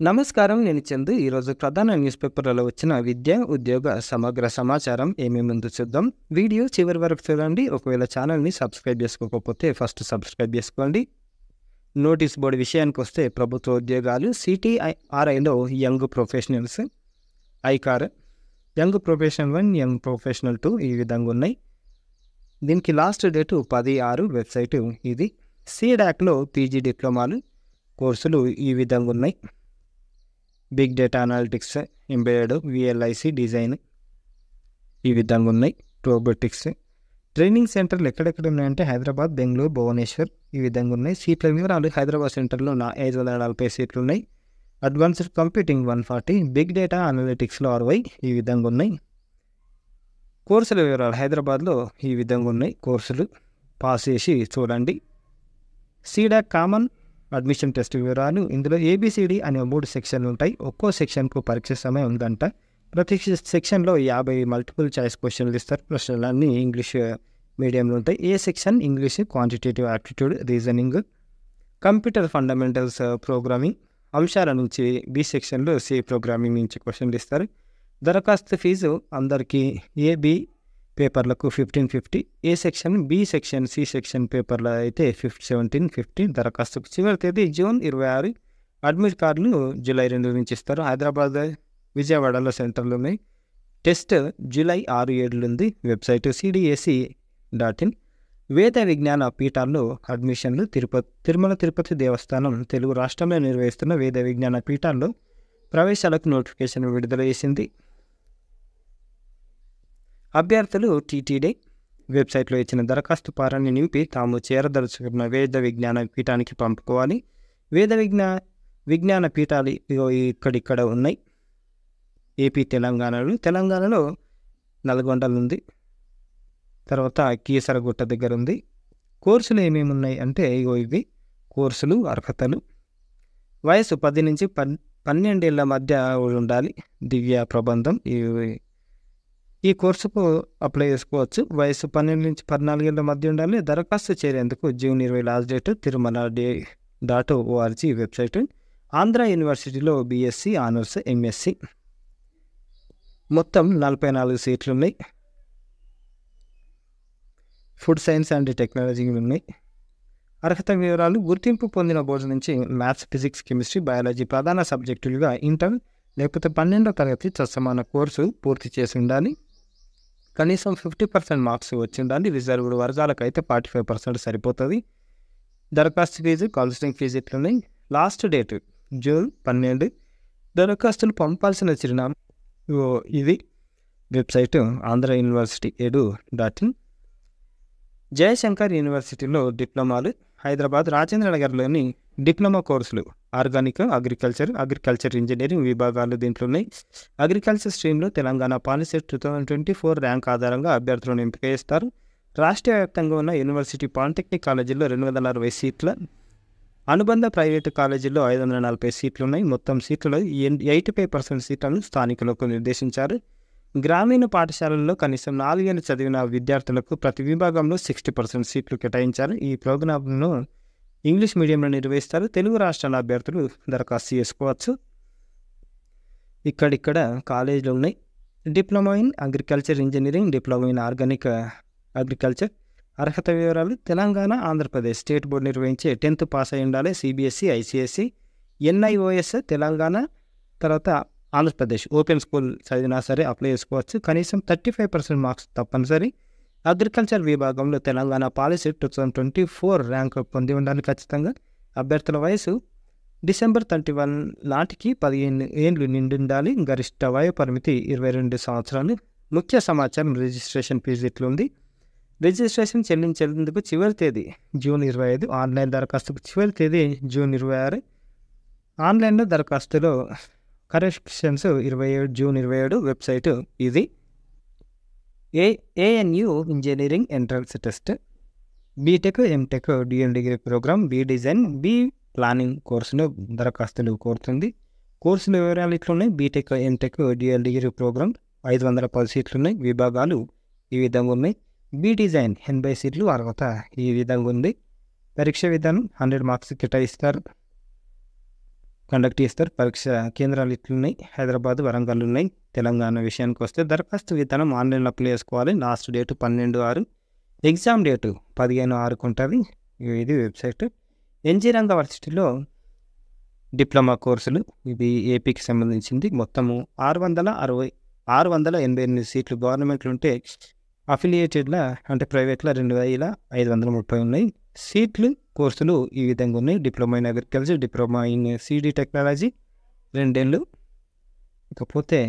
నమస్కారం. నేను చందు. ఈరోజు ప్రధాన న్యూస్ పేపర్లలో వచ్చిన విద్య, ఉద్యోగ సమగ్ర సమాచారం ఏమేముందో చూద్దాం. వీడియో చివరి వరకు చూడండి. ఒకవేళ ఛానల్ని సబ్స్క్రైబ్ చేసుకోకపోతే ఫస్ట్ సబ్స్క్రైబ్ చేసుకోండి. నోటీస్ బోర్డు విషయానికి వస్తే ప్రభుత్వ ఉద్యోగాలు CTRIలో young professionals ICAR young professional 1, young professional 2 ఈ విధంగా ఉన్నాయి. దీనికి లాస్ట్ డేటు 10/6 వెబ్సైటు ఇది. CDACలో PG డిప్లొమాలు కోర్సులు ఈ విధంగా ఉన్నాయి. Big data analytics, embedded, VLIC design ఈ విధంగా ఉన్నాయి. రోబోటిక్స్ ట్రైనింగ్ సెంటర్లు ఎక్కడెక్కడ ఉన్నాయంటే హైదరాబాద్, బెంగళూరు, భువనేశ్వర్ ఈ విధంగా ఉన్నాయి. సీట్ల వివరాలు హైదరాబాద్ సెంటర్లో 540 సీట్లు ఉన్నాయి. అడ్వాన్స్డ్ కంప్యూటింగ్ 140, బిగ్ డేటా అనాలిటిక్స్లో 60 ఈ విధంగా ఉన్నాయి. కోర్సుల వివరాలు హైదరాబాద్లో ఈ విధంగా ఉన్నాయి. కోర్సులు పాస్ చేసి చూడండి. CDAC కామన్ అడ్మిషన్ టెస్ట్ వివరాలు ఇందులో ABCD అనే 3 సెక్షన్లు ఉంటాయి. ఒక్కో సెక్షన్కు పరీక్ష సమయం ఉందంట. ప్రతి సెక్షన్లో 50 మల్టిపుల్ చాయిస్ క్వశ్చన్లు ఇస్తారు. ప్రశ్నలన్నీ ఇంగ్లీష్ మీడియంలో ఉంటాయి. A section English, quantitative aptitude, reasoning, computer fundamentals, programming అంశాల నుంచి B సెక్షన్లో C ప్రోగ్రామింగ్ నుంచి క్వశ్చన్లు ఇస్తారు. దరఖాస్తు ఫీజు అందరికీ AB పేపర్లకు 1550, A section, B section, C section పేపర్లో అయితే 1750. దరఖాస్తుకు చివరి తేదీ జూన్ 26. అడ్మిట్ కార్డులు జూలై 2 నుంచి ఇస్తారు. హైదరాబాద్, విజయవాడలో సెంటర్లు ఉన్నాయి. టెస్ట్ జూలై 6-7 ఉంది. Website cdac.in. వేద విజ్ఞాన పీఠాల్లో అడ్మిషన్లు తిరుమల తిరుపతి దేవస్థానం తెలుగు రాష్ట్రంలో నిర్వహిస్తున్న వేద విజ్ఞాన పీఠాల్లో ప్రవేశాలకు నోటిఫికేషన్ విడుదల చేసింది. అభ్యర్థులు TTD వెబ్సైట్లో ఇచ్చిన దరఖాస్తు ఫారాన్ని నింపి తాము చేరదలుచుకున్న వేద విజ్ఞాన పీఠానికి పంపుకోవాలి. వేద విజ్ఞాన పీఠాలు ఇక్కడిక్కడ ఉన్నాయి. ఏపీ, తెలంగాణలో నల్గొండలు ఉంది. తర్వాత కీసరగుట్ట దగ్గర ఉంది. కోర్సులు ఏమేమి ఉన్నాయి అంటే ఇవి కోర్సులు. అర్హతలు వయసు 10 నుంచి 12 ఏళ్ల మధ్య ఉండాలి. దివ్య ప్రబంధం ఈ కోర్సుకు అప్లై చేసుకోవచ్చు. వయసు 12 నుంచి 14 ఏళ్ల మధ్య ఉండాలి. దరఖాస్తు చేరేందుకు జూన్ 20 లాస్ట్ డేట్. తిరుమల.org వెబ్సైట్. ఆంధ్ర యూనివర్సిటీలో BSc ఆనర్స్, MSc మొత్తం 44 సీట్లు ఉన్నాయి. ఫుడ్ సైన్స్ అండ్ టెక్నాలజీ ఉన్నాయి. అర్హత వివరాలు గుర్తింపు పొందిన బోర్డు నుంచి మ్యాథ్స్, ఫిజిక్స్, కెమిస్ట్రీ, బయాలజీ ప్రధాన సబ్జెక్టులుగా ఇంటర్ లేకపోతే 12వ తరగతి సమాన కోర్సు పూర్తి చేసి ఉండాలి. కనీసం 50% మార్క్స్ వచ్చి ఉండాలి. రిజర్వ్డ్ వర్గాలకు అయితే 45% సరిపోతుంది. దరఖాస్తు ఫీజు, కౌన్సిలింగ్ ఫీజు ఇట్లున్నాయి. Last date June 12. దరఖాస్తులు పంపాల్సిన చిరునామా ఇది. Website Andhra university edu.in. Jayashankar యూనివర్సిటీలో డిప్లొమాలు హైదరాబాద్ రాజేంద్ర నగర్లోని డిప్లొమా కోర్సులు ఆర్గానిక్, అగ్రికల్చర్ ఇంజనీరింగ్ విభాగాలు దీంట్లో ఉన్నాయి. అగ్రికల్చర్ స్ట్రీమ్లో తెలంగాణ పాలిసెట్ 2024 ర్యాంక్ ఆధారంగా అభ్యర్థులను ఎంపిక చేస్తారు. రాష్ట్ర వ్యాప్తంగా ఉన్న యూనివర్సిటీ పాలిటెక్నిక్ కాలేజీల్లో 260 సీట్ల, అనుబంధ ప్రైవేటు కాలేజీల్లో 540 సీట్లు ఉన్నాయి. మొత్తం సీట్లలో 85% సీట్లను స్థానికులకు నిర్దేశించారు. గ్రామీణ పాఠశాలల్లో కనీసం 4 ఏళ్ళు చదివిన విద్యార్థులకు ప్రతి విభాగంలో 60% సీట్లు కేటాయించారు. ఈ ప్రోగ్రాంను ఇంగ్లీష్ మీడియంలో నిర్వహిస్తారు. తెలుగు రాష్ట్రాల అభ్యర్థులు దరఖాస్తు చేసుకోవచ్చు. ఇక్కడిక్కడ కాలేజీలు ఉన్నాయి. Diploma in agriculture engineering, diploma in organic agriculture. అర్హత వివరాలు తెలంగాణ, ఆంధ్రప్రదేశ్ స్టేట్ బోర్డు నిర్వహించే 10th పాస్ అయి ఉండాలి. CBSE, ICSE, NIOS తెలంగాణ, తర్వాత ఆంధ్రప్రదేశ్ ఓపెన్ స్కూల్ చదివినా సరే అప్లై చేసుకోవచ్చు. కనీసం 35% మార్క్స్ తప్పనిసరి. అగ్రికల్చర్ విభాగంలో తెలంగాణ పాలిసెట్ 2024 ర్యాంక్ పొంది ఉండాలి ఖచ్చితంగా. అభ్యర్థుల వయసు డిసెంబర్ 31 నాటికి 15 ఏళ్ళు నిండి ఉండాలి. గరిష్ట వయో పరిమితి 22 సంవత్సరాలు. ముఖ్య సమాచారం రిజిస్ట్రేషన్ ఫీజు ఇట్లుంది. రిజిస్ట్రేషన్ చెల్లించేందుకు చివరి తేదీ జూన్ 25. ఆన్లైన్ దరఖాస్తుకు చివరి తేదీ జూన్ 26. ఆన్లైన్లో దరఖాస్తులో కరెక్షన్స్ 27 జూన్ 27. వెబ్సైట్ ఇది. ANU engineering entrance test. BTech, MTech, dual degree programme, B design, B planning కోర్సులో దరఖాస్తులు కోరుతుంది. కోర్సుల వివరాలు ఇట్లున్నాయి. BTech, MTech, dual degree programme 510 సీట్లు ఉన్నాయి. విభాగాలు ఈ విధంగా ఉన్నాయి. B డిజైన్ 80 సీట్లు. అర్హత ఈ విధంగా ఉంది. పరీక్ష విధానం 100 మార్క్స్ కేటాయిస్తారు. కండక్ట్ చేస్తారు. పరీక్ష కేంద్రాలు ఇట్లున్నాయి, హైదరాబాద్, వరంగల్ ఉన్నాయి. తెలంగాణ విషయానికి వస్తే దరఖాస్తు విధానం ఆన్లైన్లో అప్లై చేసుకోవాలి. లాస్ట్ డేటు 12/6, ఎగ్జామ్ డేటు 15/6 ఉంటుంది. ఇది వెబ్సైట్. ఎన్జీ రంగ వర్సిటీలో డిప్లొమా కోర్సులు, ఇది ఏపీకి సంబంధించింది. మొత్తము 688 సీట్లు గవర్నమెంట్లు ఉంటే, అఫిలియేటెడ్ల అంటే ప్రైవేట్లో 2530 ఉన్నాయి. సీట్లు కోర్సులు ఈ విధంగా ఉన్నాయి. Diploma in agriculture, diploma in CD technology 2 ఏళ్ళు. ఇకపోతే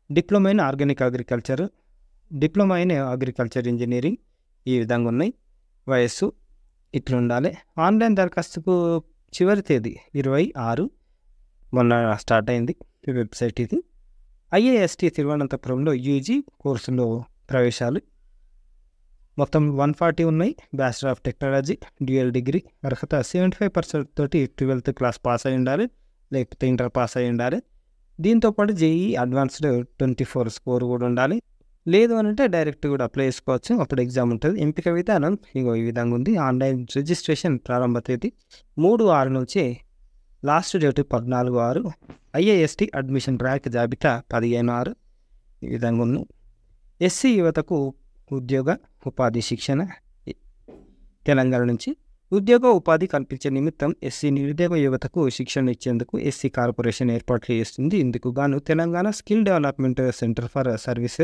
diploma in organic agriculture, diploma in agriculture engineering ఈ విధంగా ఉన్నాయి. వయస్సు ఇట్లా ఉండాలి. ఆన్లైన్ దరఖాస్తుకు చివరి తేదీ 26, మొన్న స్టార్ట్ అయింది వెబ్సైట్ ఇది. ఐఏఎస్టీ తిరువనంతపురంలో యూజీ కోర్సులో ప్రవేశాలు మొత్తం 140 ఉన్నాయి. Bachelor of technology, dual degree, అర్హత 75% తోటి 12th క్లాస్ పాస్ అయి ఉండాలి, లేకపోతే ఇంటర్ పాస్ అయి ఉండాలి. దీంతోపాటు జేఈ అడ్వాన్స్డ్ 24 స్కోర్ కూడా ఉండాలి. లేదు అని అంటే డైరెక్ట్ కూడా అప్లై చేసుకోవచ్చు. అప్పుడు ఎగ్జామ్ ఉంటుంది. ఎంపిక విధానం ఇగో ఈ విధంగా ఉంది. ఆన్లైన్ రిజిస్ట్రేషన్ ప్రారంభ తేదీ 3/6 నుంచి లాస్ట్ డేట్ 14/6. ఐఏఎస్టీ అడ్మిషన్ ర్యాంక్ జాబితా 15/6 ఈ విధంగా ఉంది. ఎస్సీ యువతకు ఉద్యోగ ఉపాధి శిక్షణ తెలంగాణ నుంచి ఉద్యోగ ఉపాధి కల్పించే నిమిత్తం ఎస్సీ నిరుద్యోగ యువతకు శిక్షణ ఇచ్చేందుకు ఎస్సీ కార్పొరేషన్ ఏర్పాట్లు చేస్తుంది. ఇందుకు గాను Telangana skill development centre for service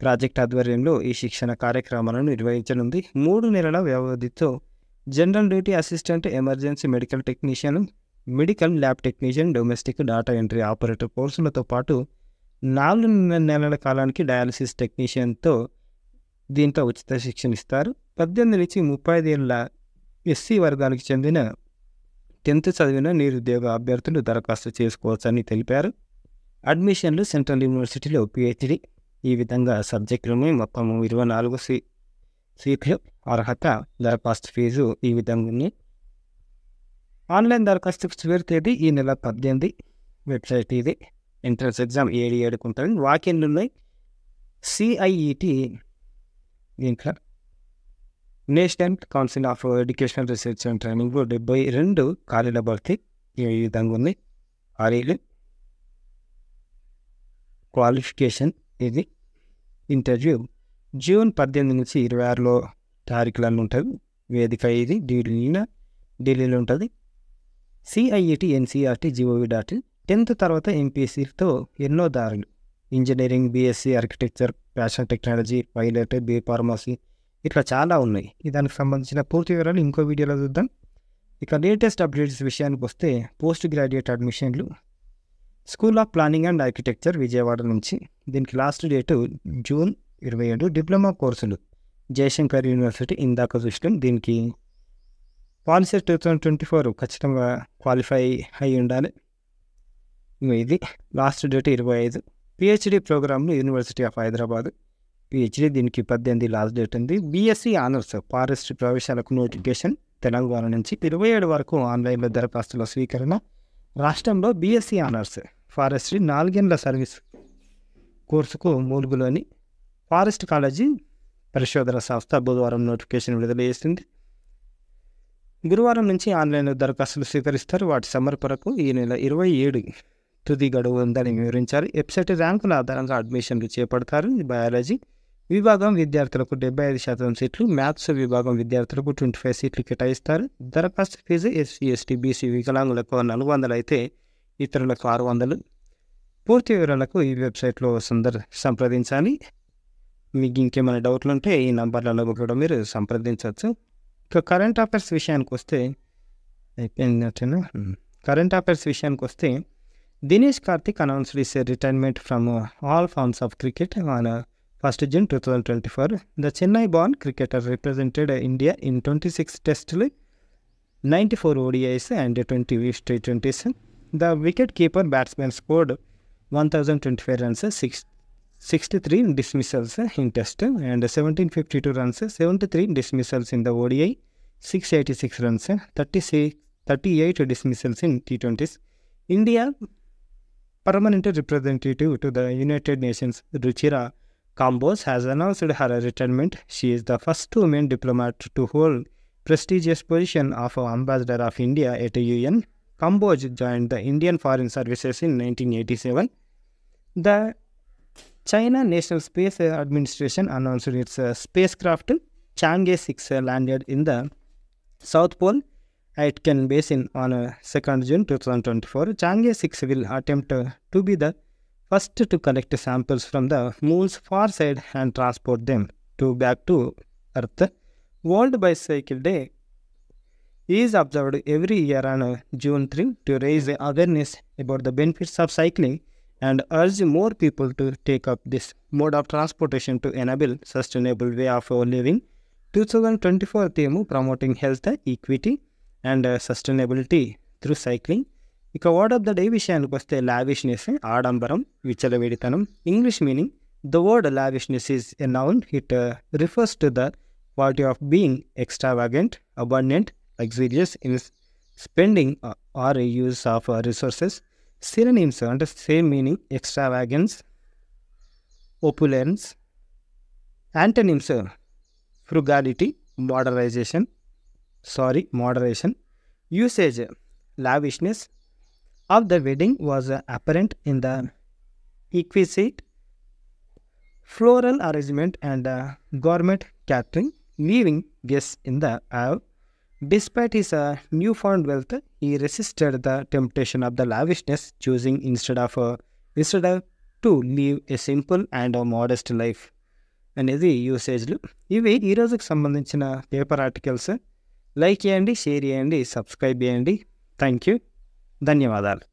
project ఆధ్వర్యంలో ఈ శిక్షణ కార్యక్రమాలను నిర్వహించనుంది. 3 నెలల వ్యవధితో general duty assistant, emergency medical technician, medical lab technician, domestic data entry operator కోర్సులతో పాటు 4 నెలల కాలానికి డయాలసిస్ టెక్నీషియన్తో దీంట్లో ఉచిత శిక్షణ ఇస్తారు. 18 నుంచి 35 ఏళ్ళ ఎస్సీ వర్గానికి చెందిన 10th చదివిన నిరుద్యోగ అభ్యర్థులు దరఖాస్తు చేసుకోవచ్చని తెలిపారు. అడ్మిషన్లు సెంట్రల్ యూనివర్సిటీలో పిహెచ్డి ఈ విధంగా సబ్జెక్టులను మొత్తం 24 సీట్లు. అర్హత, దరఖాస్తు ఫీజు ఈ విధంగా ఉన్నాయి. ఆన్లైన్ దరఖాస్తుకు చివరి తేదీ ఈ నెల 18. వెబ్సైట్ ఇది. ఎంట్రన్స్ ఎగ్జామ్ 7/7 ఉంటుంది. వాకిన్లు ఉన్నాయి. సిఐఈటి దీంట్లో national council of educational research and training 72 ఖాళీల భర్తీ ఈ విధంగా ఉంది. ఖాళీలు క్వాలిఫికేషన్ ఇది. ఇంటర్వ్యూ జూన్ 18 నుంచి 26 తారీఖులలో ఉంటుంది. వేదిక ఇది ఢిల్లీలో ఉంటుంది. CIET NCERT GOV.in. 10th తర్వాత ఎంపీసీతో ఎన్నో దారులు engineering, BSc architecture, fashion technology, pilot, B pharmacy ఇట్లా చాలా ఉన్నాయి. దానికి సంబంధించిన పూర్తి వివరాలు ఇంకో వీడియోలో చూద్దాం. ఇక లేటెస్ట్ అప్డేట్స్ విషయానికి వస్తే పోస్ట్ గ్రాడ్యుయేట్ అడ్మిషన్లు school of planning and architecture Vijayawada నుంచి. దీనికి లాస్ట్ డేటు జూన్ 27. డిప్లొమా కోర్సులు జయశంకర్ యూనివర్సిటీ ఇందాక చూసినాం. దీనికి పాలసీ 2024 ఖచ్చితంగా క్వాలిఫై అయి ఉండాలి. ఇది లాస్ట్ డేట్ 25. పిహెచ్డి ప్రోగ్రాంలు యూనివర్సిటీ ఆఫ్ హైదరాబాద్ పిహెచ్డి, దీనికి 18 లాస్ట్ డేట్ ఉంది. బీఎస్సీ ఆనర్స్ ఫారెస్ట్ ప్రవేశాలకు నోటిఫికేషన్ తెలంగాణ నుంచి 27 వరకు ఆన్లైన్లో దరఖాస్తుల స్వీకరణ. రాష్ట్రంలో బీఎస్సీ ఆనర్స్ ఫారెస్ట్రీ 4 ఏళ్ల సర్వీస్ కోర్సుకు మూలుగులోని ఫారెస్ట్ కాలేజీ పరిశోధన సంస్థ బుధవారం నోటిఫికేషన్ విడుదల చేసింది. గురువారం నుంచి ఆన్లైన్లో దరఖాస్తులు స్వీకరిస్తారు. వాటి సమర్పణకు ఈ నెల 27 తుది గడువు ఉందని వివరించారు. వెబ్సైట్ ర్యాంకుల ఆధారంగా అడ్మిషన్లు చేపడతారు. బయాలజీ విభాగం విద్యార్థులకు 75% సీట్లు, మ్యాథ్స్ విభాగం విద్యార్థులకు 25 సీట్లు కేటాయిస్తారు. దరఖాస్తు ఫీజు ఎస్సీ, ఎస్టీ, బీసీ వికలాంగులకు 400 అయితే ఇతరులకు 600. పూర్తి వివరాలకు ఈ వెబ్సైట్లో సంప్రదించాలి. మీకు ఇంకేమైనా డౌట్లు ఉంటే ఈ నంబర్లలో కూడా మీరు సంప్రదించవచ్చు. ఇక కరెంట్ అఫైర్స్ విషయానికి వస్తే Dinesh Karthik announced his retirement from all forms of cricket on 1st June 2024. The Chennai-born cricketer represented India in 26 tests, 94 ODIs and 20 T20s. The wicket-keeper batsman scored 1,025 runs, 63 dismissals in test and 1,752 runs, 73 dismissals in the ODI, 686 runs, 38 dismissals in T20s. India permanent representative to the United Nations, Ruchira Kamboj, has announced her retirement. She is the first woman diplomat to hold prestigious position of Ambassador of India at UN. Kamboj joined the Indian Foreign Services in 1987. The China National Space Administration announced its spacecraft Chang'e 6 landed in the South Pole Aitken Basin on 2nd June 2024. Chang'e 6 will attempt to be the first to collect samples from the moon's far side and transport them back to Earth. World Bicycle Day is observed every year on June 3 to raise awareness about the benefits of cycling and urge more people to take up this mode of transportation to enable sustainable way of living. 2024 theme promoting health, equity and sustainability through cycling. ఇక word of the day విషయానికి వస్తే lavishness, ఆడంబరం, విచ్చలవిడితనం. English meaning: the word lavishness is a noun. It refers to the quality of being extravagant, abundant, luxurious in spending or use of resources. Synonyms అంటే same meaning: extravagance, opulence. Antonyms: frugality, moderation. Usage: lavishness of the wedding was apparent in the exquisite floral arrangement and gourmet catering, leaving guests in the awe. Despite his newfound wealth, he resisted the temptation of the lavishness, choosing instead to live a simple and a modest life. అనేది యూసేజ్లు. ఇవి ఈరోజుకి సంబంధించిన paper articles. Like చేయండి, share చేయండి, subscribe చేయండి. Thank you, ధన్యవాదాలు.